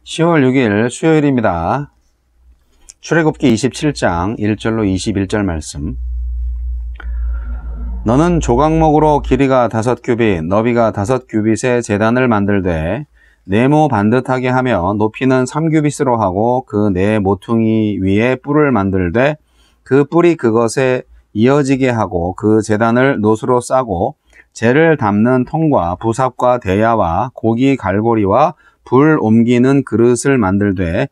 10월 6일 수요일입니다. 출애굽기 27장 1절로 21절 말씀. 너는 조각목으로 길이가 5규빗, 너비가 5규빗의 제단을 만들되 네모 반듯하게 하며 높이는 3규빗으로 하고 그 네 모퉁이 위에 뿔을 만들되 그 뿔이 그것에 이어지게 하고 그 제단을 놋으로 싸고 재를 담는 통과 부삽과 대야와 고기 갈고리와 불 옮기는 그릇을 만들되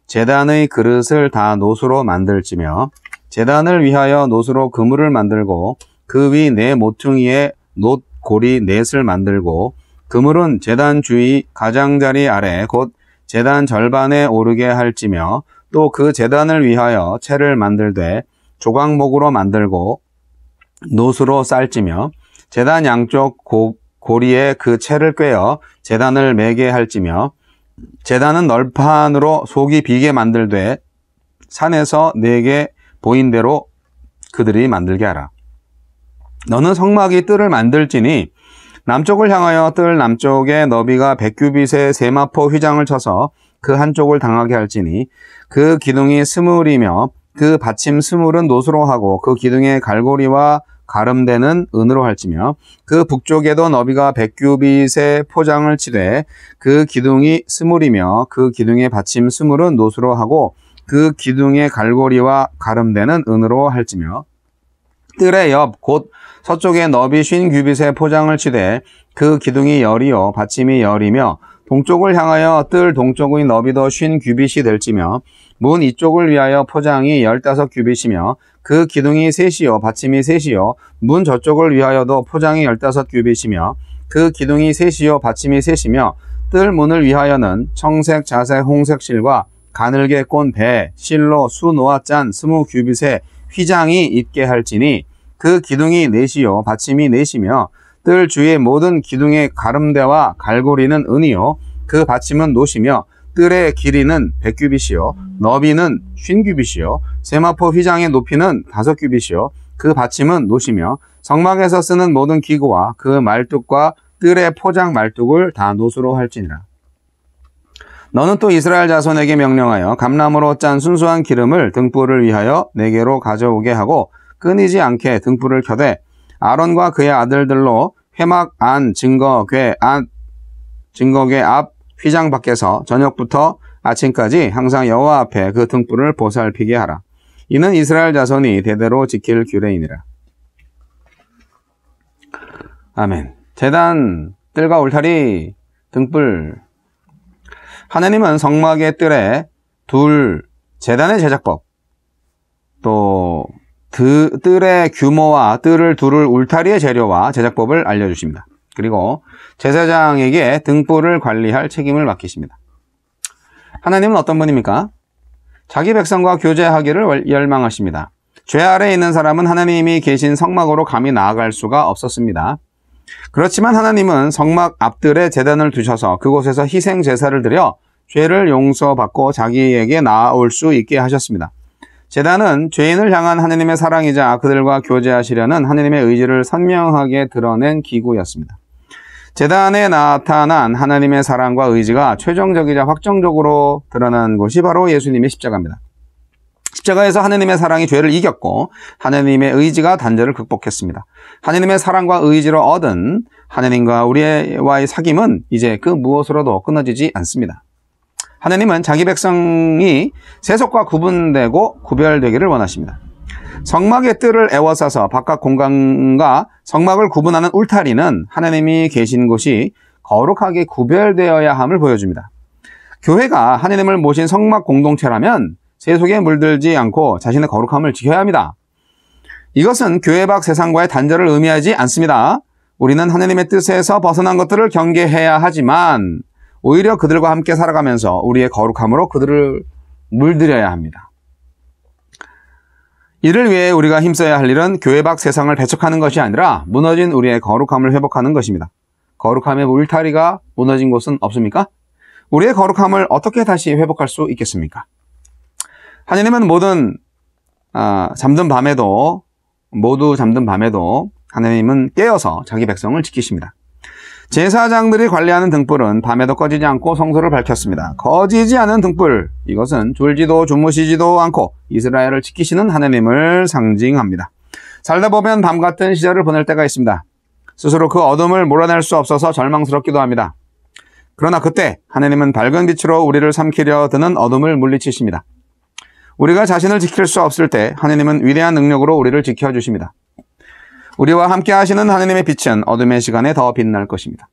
제단의 그릇을 다 놋으로 만들지며 제단을 위하여 놋으로 그물을 만들고 그 위 네 모퉁이에 놋 고리 넷을 만들고 그물은 제단 주위 가장자리 아래 곧 제단 절반에 오르게 할지며 또 그 제단을 위하여 채를 만들되 조각목으로 만들고 놋으로 쌀지며 제단 양쪽 고리에 그 채를 꿰어 제단을 매게 할지며 제단은 널판으로 속이 비게 만들되 산에서 내게 보인 대로 그들이 만들게 하라. 너는 성막이 뜰을 만들지니 남쪽을 향하여 뜰 남쪽에 너비가 100규빗의 세마포 휘장을 쳐서 그 한쪽을 당하게 할지니 그 기둥이 스물이며 그 받침 스물은 놋으로 하고 그 기둥의 갈고리와 가름대는 은으로 할지며 그 북쪽에도 너비가 100규빗의 포장을 치되 그 기둥이 스물이며 그 기둥의 받침 스물은 놋으로 하고 그 기둥의 갈고리와 가름대는 은으로 할지며 뜰의 옆 곧 서쪽에 너비 50규빗의 포장을 치되 그 기둥이 열이요 받침이 열이며 동쪽을 향하여 뜰 동쪽의 너비도 50규빗이 될지며 문 이쪽을 위하여 포장이 15규빗이며 그 기둥이 셋이요 받침이 셋이요 문 저쪽을 위하여도 포장이 15규빗이며 그 기둥이 셋이요 받침이 셋이며 뜰 문을 위하여는 청색, 자색, 홍색 실과 가늘게 꼰 배, 실로 수 놓아 짠 20규빗의 휘장이 있게 할지니 그 기둥이 넷이요 받침이 넷이며 뜰 주위의 모든 기둥의 가름대와 갈고리는 은이요 그 받침은 놋이며 뜰의 길이는 100규빗이요 너비는 50규빗이요 세마포 휘장의 높이는 5규빗이요 그 받침은 놋이며 성막에서 쓰는 모든 기구와 그 말뚝과 뜰의 포장 말뚝을 다 놋으로 할지니라. 너는 또 이스라엘 자손에게 명령하여 감나무로 짠 순수한 기름을 등불을 위하여 내게로 가져오게 하고 끊이지 않게 등불을 켜되 아론과 그의 아들들로 회막 안 증거궤 앞 휘장 밖에서 저녁부터 아침까지 항상 여호와 앞에 그 등불을 보살피게 하라. 이는 이스라엘 자손이 대대로 지킬 규례이니라. 아멘. 제단, 뜰과 울타리, 등불. 하나님은 성막의 뜰에 제단의 제작법, 또 뜰의 규모와 뜰을 두를 울타리의 재료와 제작법을 알려주십니다. 그리고 제사장에게 등불을 관리할 책임을 맡기십니다. 하나님은 어떤 분입니까? 자기 백성과 교제하기를 열망하십니다. 죄 아래에 있는 사람은 하나님이 계신 성막으로 감히 나아갈 수가 없었습니다. 그렇지만 하나님은 성막 앞뜰에 제단을 두셔서 그곳에서 희생 제사를 드려 죄를 용서받고 자기에게 나아올 수 있게 하셨습니다. 제단은 죄인을 향한 하나님의 사랑이자 그들과 교제하시려는 하나님의 의지를 선명하게 드러낸 기구였습니다. 제단에 나타난 하나님의 사랑과 의지가 최종적이자 확정적으로 드러난 것이 바로 예수님의 십자가입니다. 십자가에서 하나님의 사랑이 죄를 이겼고 하나님의 의지가 단절을 극복했습니다. 하나님의 사랑과 의지로 얻은 하나님과 우리와의 사귐은 이제 그 무엇으로도 끊어지지 않습니다. 하나님은 자기 백성이 세속과 구분되고 구별되기를 원하십니다. 성막의 뜰을 에워싸서 바깥 공간과 성막을 구분하는 울타리는 하나님이 계신 곳이 거룩하게 구별되어야 함을 보여줍니다. 교회가 하나님을 모신 성막 공동체라면 세속에 물들지 않고 자신의 거룩함을 지켜야 합니다. 이것은 교회 밖 세상과의 단절을 의미하지 않습니다. 우리는 하나님의 뜻에서 벗어난 것들을 경계해야 하지만 오히려 그들과 함께 살아가면서 우리의 거룩함으로 그들을 물들여야 합니다. 이를 위해 우리가 힘써야 할 일은 교회 밖 세상을 배척하는 것이 아니라 무너진 우리의 거룩함을 회복하는 것입니다. 거룩함의 울타리가 무너진 곳은 없습니까? 우리의 거룩함을 어떻게 다시 회복할 수 있겠습니까? 하나님은 모두 잠든 밤에도 하나님은 깨어서 자기 백성을 지키십니다. 제사장들이 관리하는 등불은 밤에도 꺼지지 않고 성소를 밝혔습니다. 꺼지지 않은 등불, 이것은 졸지도 주무시지도 않고 이스라엘을 지키시는 하나님을 상징합니다. 살다 보면 밤 같은 시절을 보낼 때가 있습니다. 스스로 그 어둠을 몰아낼 수 없어서 절망스럽기도 합니다. 그러나 그때 하나님은 밝은 빛으로 우리를 삼키려 드는 어둠을 물리치십니다. 우리가 자신을 지킬 수 없을 때 하나님은 위대한 능력으로 우리를 지켜주십니다. 우리와 함께 하시는 하나님의 빛은 어둠의 시간에 더 빛날 것입니다.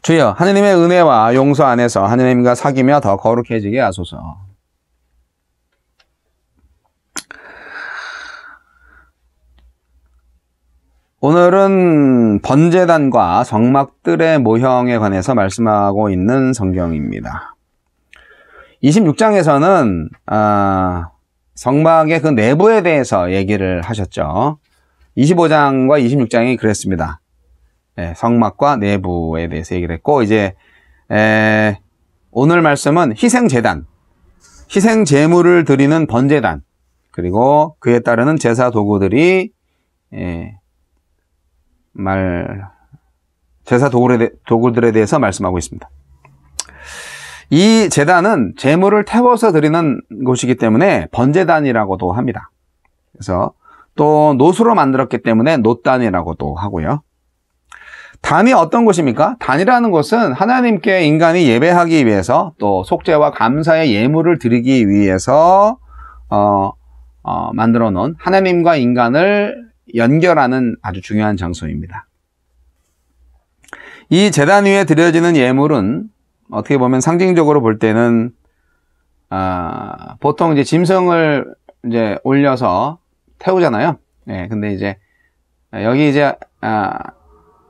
주여, 하나님의 은혜와 용서 안에서 하나님과 사귀며 더 거룩해지게 하소서. 오늘은 번제단과 성막들의 모형에 관해서 말씀하고 있는 성경입니다. 26장에서는 성막의 그 내부에 대해서 얘기를 하셨죠. 25장과 26장이 그랬습니다. 네, 성막과 내부에 대해서 얘기를 했고, 이제 오늘 말씀은 희생제단, 희생제물을 드리는 번제단, 그리고 그에 따르는 제사 도구들이 제사 도구들에 대해서 말씀하고 있습니다. 이 제단은 제물을 태워서 드리는 곳이기 때문에 번제단이라고도 합니다. 그래서 또 놋으로 만들었기 때문에 놋단이라고도 하고요. 단이 어떤 곳입니까? 단이라는 곳은 하나님께 인간이 예배하기 위해서 또 속죄와 감사의 예물을 드리기 위해서 만들어 놓은 하나님과 인간을 연결하는 아주 중요한 장소입니다. 이 제단 위에 드려지는 예물은 어떻게 보면 상징적으로 볼 때는 보통 이제 짐승을 이제 올려서 태우잖아요. 네, 근데 이제 여기 이제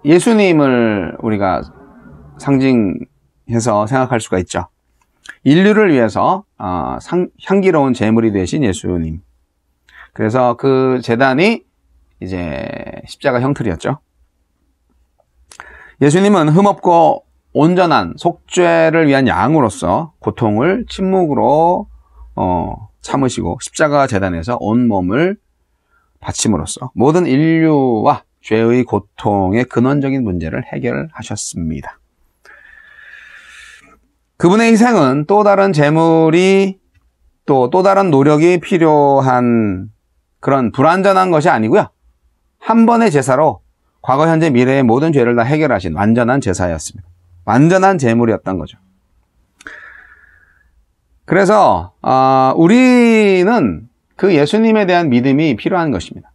예수님을 우리가 상징해서 생각할 수가 있죠. 인류를 위해서 향기로운 제물이 되신 예수님. 그래서 그 제단이 이제 십자가 형틀이었죠. 예수님은 흠없고 온전한 속죄를 위한 양으로서 고통을 침묵으로 참으시고 십자가 제단에서 온 몸을 바침으로써 모든 인류와 죄의 고통의 근원적인 문제를 해결하셨습니다. 그분의 희생은 또 다른 제물이 또 다른 노력이 필요한 그런 불완전한 것이 아니고요. 한 번의 제사로 과거, 현재, 미래의 모든 죄를 다 해결하신 완전한 제사였습니다. 완전한 제물이었던 거죠. 그래서 우리는 그 예수님에 대한 믿음이 필요한 것입니다.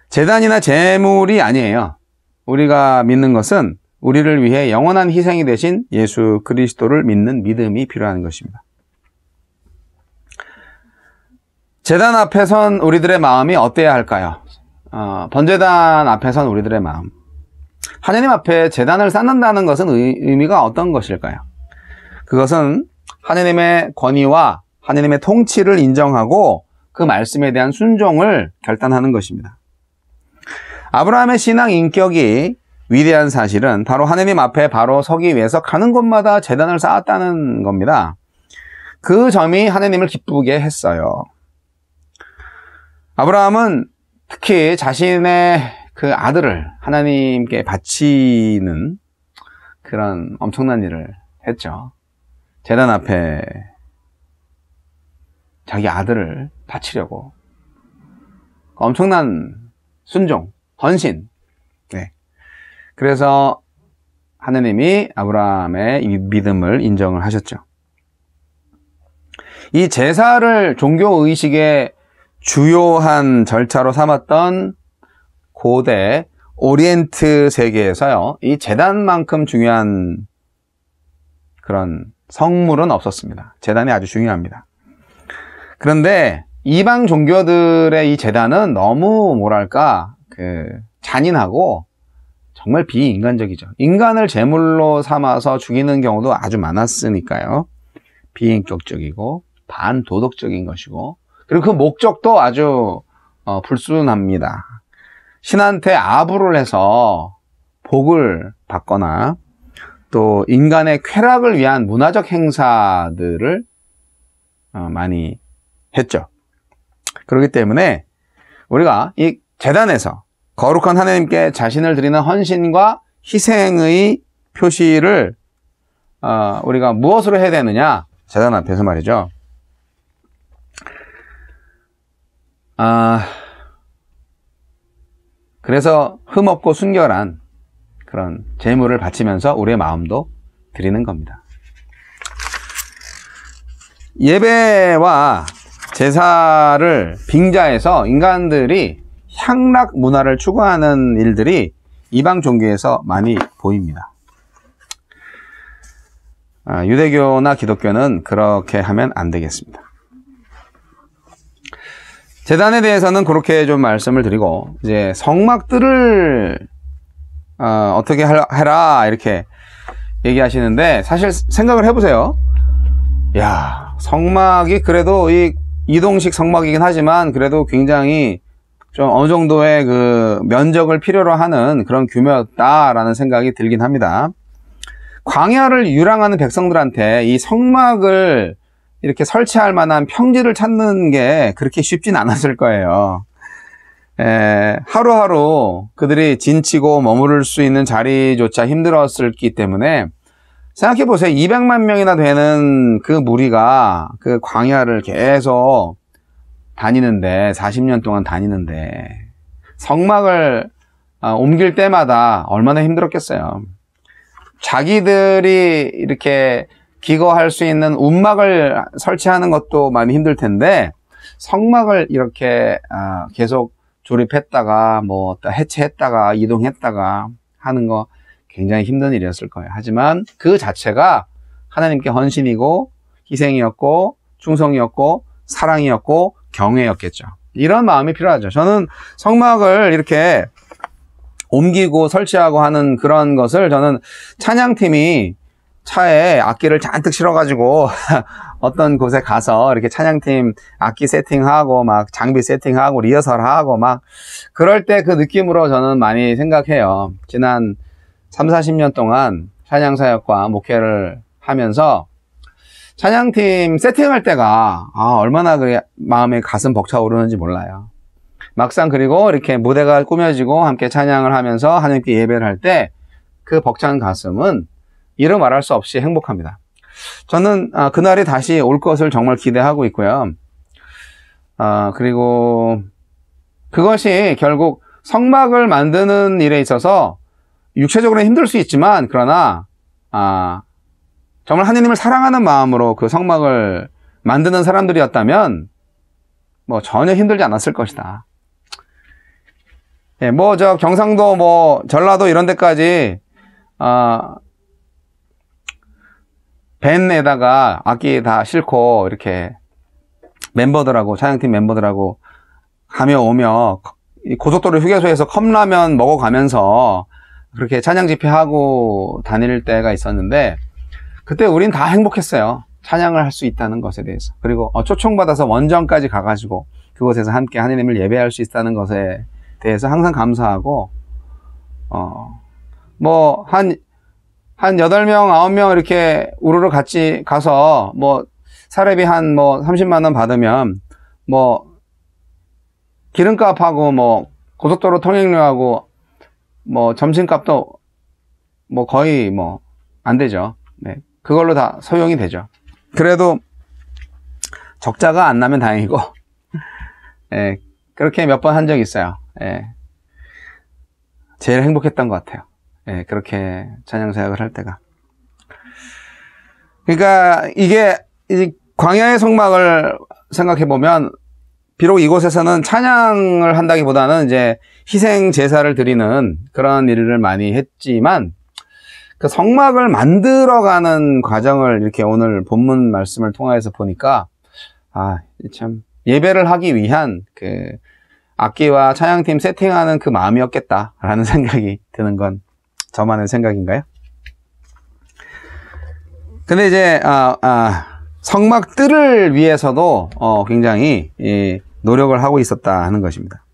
제단이나 제물이 아니에요. 우리가 믿는 것은 우리를 위해 영원한 희생이 되신 예수 그리스도를 믿는 믿음이 필요한 것입니다. 제단 앞에 선 우리들의 마음이 어때야 할까요? 번제단 앞에 선 우리들의 마음. 하나님 앞에 제단을 쌓는다는 것은 의미가 어떤 것일까요? 그것은 하나님의 권위와 하나님의 통치를 인정하고 그 말씀에 대한 순종을 결단하는 것입니다. 아브라함의 신앙 인격이 위대한 사실은 바로 하나님 앞에 바로 서기 위해서 가는 곳마다 제단을 쌓았다는 겁니다. 그 점이 하나님을 기쁘게 했어요. 아브라함은 특히 자신의 그 아들을 하나님께 바치는 그런 엄청난 일을 했죠. 제단 앞에 자기 아들을 바치려고 엄청난 순종, 헌신. 네. 그래서 하나님이 아브라함의 이 믿음을 인정을 하셨죠. 이 제사를 종교의식의 주요한 절차로 삼았던 고대 오리엔트 세계에서요, 이 제단만큼 중요한 그런 성물은 없었습니다. 제단이 아주 중요합니다. 그런데 이방 종교들의 이 제단은 너무 뭐랄까 잔인하고 정말 비인간적이죠. 인간을 제물로 삼아서 죽이는 경우도 아주 많았으니까요. 비인격적이고 반도덕적인 것이고, 그리고 그 목적도 아주 불순합니다. 신한테 아부를 해서 복을 받거나 또 인간의 쾌락을 위한 문화적 행사들을 많이 했죠. 그렇기 때문에 우리가 이 제단에서 거룩한 하나님께 자신을 드리는 헌신과 희생의 표시를 우리가 무엇으로 해야 되느냐? 제단 앞에서 말이죠. 그래서 흠없고 순결한 그런 제물을 바치면서 우리의 마음도 드리는 겁니다. 예배와 제사를 빙자해서 인간들이 향락 문화를 추구하는 일들이 이방 종교에서 많이 보입니다. 유대교나 기독교는 그렇게 하면 안 되겠습니다. 제단에 대해서는 그렇게 좀 말씀을 드리고, 이제 성막들을 어떻게 해라 이렇게 얘기하시는데, 사실 생각을 해보세요. 야, 성막이 그래도 이 이동식 성막이긴 하지만 그래도 굉장히 좀 어느 정도의 그 면적을 필요로 하는 그런 규모였다라는 생각이 들긴 합니다. 광야를 유랑하는 백성들한테 이 성막을 이렇게 설치할 만한 평지를 찾는 게 그렇게 쉽진 않았을 거예요. 하루하루 그들이 진치고 머무를 수 있는 자리조차 힘들었기 때문에, 생각해 보세요. 200만 명이나 되는 그 무리가 그 광야를 계속 다니는데, 40년 동안 다니는데 성막을 옮길 때마다 얼마나 힘들었겠어요. 자기들이 이렇게 기거할 수 있는 움막을 설치하는 것도 많이 힘들 텐데, 성막을 이렇게 계속 조립했다가 뭐 해체했다가 이동했다가 하는 거 굉장히 힘든 일이었을 거예요. 하지만 그 자체가 하나님께 헌신이고 희생이었고 충성이었고 사랑이었고 경외였겠죠. 이런 마음이 필요하죠. 저는 성막을 이렇게 옮기고 설치하고 하는 그런 것을, 저는 찬양팀이 차에 악기를 잔뜩 실어가지고 어떤 곳에 가서 이렇게 찬양팀 악기 세팅하고 막 장비 세팅하고 리허설하고 막 그럴 때 그 느낌으로 저는 많이 생각해요. 지난 30-40년 동안 찬양사역과 목회를 하면서 찬양팀 세팅할 때가 얼마나 그래 마음에 가슴 벅차오르는지 몰라요. 막상 그리고 이렇게 무대가 꾸며지고 함께 찬양을 하면서 하나님께 예배를 할 때 그 벅찬 가슴은 이루 말할 수 없이 행복합니다. 저는 그날이 다시 올 것을 정말 기대하고 있고요. 그리고 그것이 결국 성막을 만드는 일에 있어서 육체적으로 힘들 수 있지만, 그러나 정말 하나님을 사랑하는 마음으로 그 성막을 만드는 사람들이었다면 뭐 전혀 힘들지 않았을 것이다. 예, 뭐 저 경상도 뭐 전라도 이런 데까지 밴에다가 악기 다 싣고 이렇게 멤버들하고 찬양팀 멤버들하고 가며 오며 고속도로 휴게소에서 컵라면 먹어가면서 그렇게 찬양 집회하고 다닐 때가 있었는데, 그때 우린 다 행복했어요. 찬양을 할 수 있다는 것에 대해서. 그리고 초청받아서 원정까지 가가지고 그곳에서 함께 하나님을 예배할 수 있다는 것에 대해서 항상 감사하고, 뭐 한 8명, 9명 이렇게 우르르 같이 가서 뭐 사례비 한 뭐 30만 원 받으면 뭐 기름값하고 뭐 고속도로 통행료하고 뭐 점심값도 뭐 거의 뭐 안 되죠. 네. 그걸로 다 소용이 되죠. 그래도 적자가 안 나면 다행이고, 예, 그렇게 몇 번 한 적이 있어요. 예. 제일 행복했던 것 같아요. 예, 그렇게 찬양 사역을 할 때가. 그러니까 이게 광야의 성막을 생각해 보면, 비록 이곳에서는 찬양을 한다기보다는 이제 희생 제사를 드리는 그런 일을 많이 했지만, 그 성막을 만들어가는 과정을 이렇게 오늘 본문 말씀을 통해서 보니까, 참 예배를 하기 위한 그 악기와 찬양팀 세팅하는 그 마음이었겠다라는 생각이 드는 건 저만의 생각인가요? 근데 이제 성막들을 위해서도 굉장히 노력을 하고 있었다 하는 것입니다.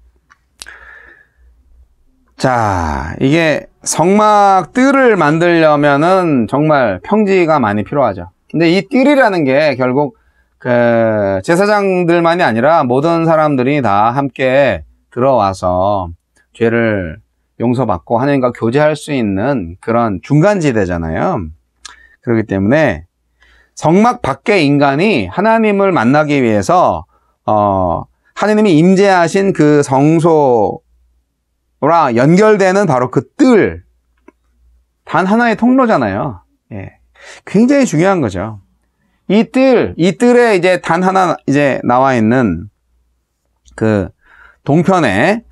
자, 이게 성막들을 만들려면은 정말 평지가 많이 필요하죠. 근데 이 뜰이라는 게 결국 그 제사장들만이 아니라 모든 사람들이 다 함께 들어와서 죄를 용서받고 하나님과 교제할 수 있는 그런 중간지대잖아요. 그렇기 때문에 성막 밖의 인간이 하나님을 만나기 위해서 하나님이 임재하신 그 성소라 연결되는 바로 그 뜰, 단 하나의 통로잖아요. 예. 굉장히 중요한 거죠. 이 뜰에 이제 단 하나 이제 나와 있는 그 동편에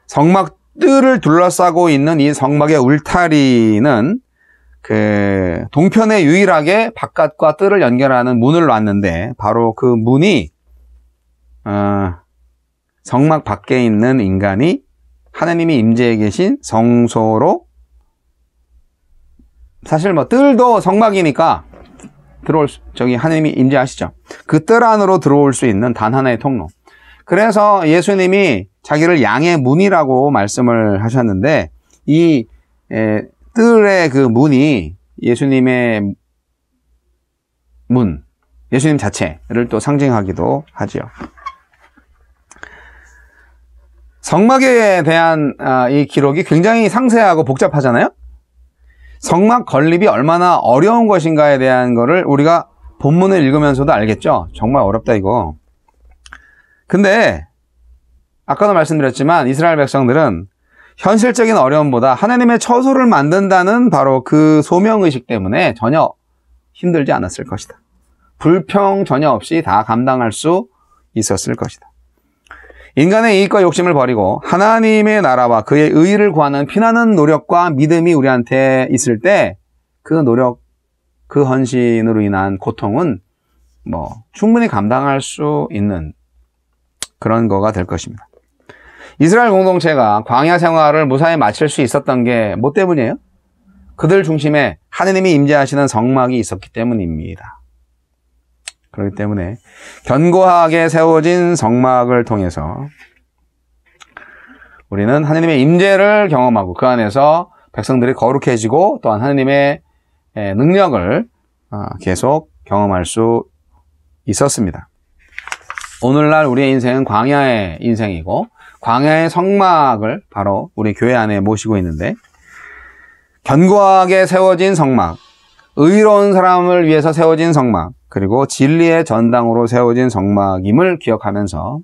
성막 뜰을 둘러싸고 있는 이 성막의 울타리는 그 동편에 유일하게 바깥과 뜰을 연결하는 문을 놨는데 바로 그 문이 성막 밖에 있는 인간이 하나님이 임재해 계신 성소로, 사실 뭐 뜰도 성막이니까 하나님이 임재하시죠. 그 뜰 안으로 들어올 수 있는 단 하나의 통로. 그래서 예수님이 자기를 양의 문이라고 말씀을 하셨는데 이 뜰의 그 문이 예수님의 문, 예수님 자체를 또 상징하기도 하죠. 성막에 대한 이 기록이 굉장히 상세하고 복잡하잖아요. 성막 건립이 얼마나 어려운 것인가에 대한 거를 우리가 본문을 읽으면서도 알겠죠. 정말 어렵다 이거. 근데 아까도 말씀드렸지만 이스라엘 백성들은 현실적인 어려움보다 하나님의 처소를 만든다는 바로 그 소명의식 때문에 전혀 힘들지 않았을 것이다. 불평 전혀 없이 다 감당할 수 있었을 것이다. 인간의 이익과 욕심을 버리고 하나님의 나라와 그의 의의를 구하는 피나는 노력과 믿음이 우리한테 있을 때 그 노력, 그 헌신으로 인한 고통은 충분히 감당할 수 있는 그런 거가 될 것입니다. 이스라엘 공동체가 광야 생활을 무사히 마칠 수 있었던 게 뭐 때문이에요? 그들 중심에 하느님이 임재하시는 성막이 있었기 때문입니다. 그렇기 때문에 견고하게 세워진 성막을 통해서 우리는 하느님의 임재를 경험하고 그 안에서 백성들이 거룩해지고 또한 하느님의 능력을 계속 경험할 수 있었습니다. 오늘날 우리의 인생은 광야의 인생이고 광야의 성막을 바로 우리 교회 안에 모시고 있는데 견고하게 세워진 성막, 의로운 사람을 위해서 세워진 성막, 그리고 진리의 전당으로 세워진 성막임을 기억하면서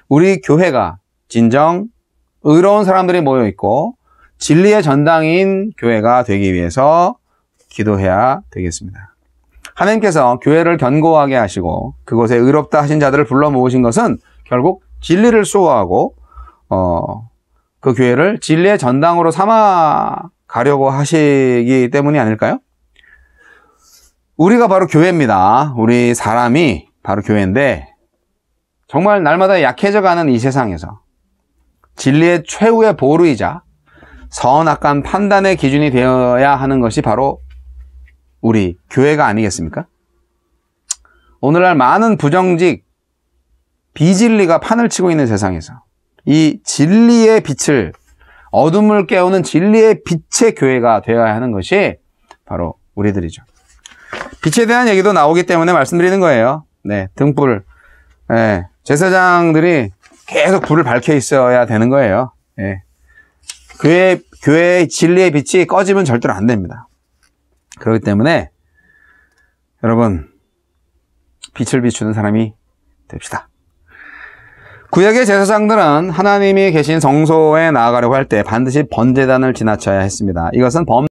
우리 교회가 진정 의로운 사람들이 모여있고 진리의 전당인 교회가 되기 위해서 기도해야 되겠습니다. 하나님께서 교회를 견고하게 하시고 그곳에 의롭다 하신 자들을 불러 모으신 것은 결국 진리를 수호하고 그 교회를 진리의 전당으로 삼아 가려고 하시기 때문이 아닐까요? 우리가 바로 교회입니다. 우리 사람이 바로 교회인데 정말 날마다 약해져가는 이 세상에서 진리의 최후의 보루이자 선악간 판단의 기준이 되어야 하는 것이 바로 우리 교회가 아니겠습니까? 오늘날 많은 부정직, 비진리가 판을 치고 있는 세상에서 이 진리의 빛을, 어둠을 깨우는 진리의 빛의 교회가 되어야 하는 것이 바로 우리들이죠. 빛에 대한 얘기도 나오기 때문에 말씀드리는 거예요. 네, 등불. 네, 제사장들이 계속 불을 밝혀 있어야 되는 거예요. 네. 교회의 진리의 빛이 꺼지면 절대로 안 됩니다. 그렇기 때문에 여러분, 빛을 비추는 사람이 됩시다. 구약의 제사장들은 하나님이 계신 성소에 나아가려고 할 때 반드시 번제단을 지나쳐야 했습니다. 이것은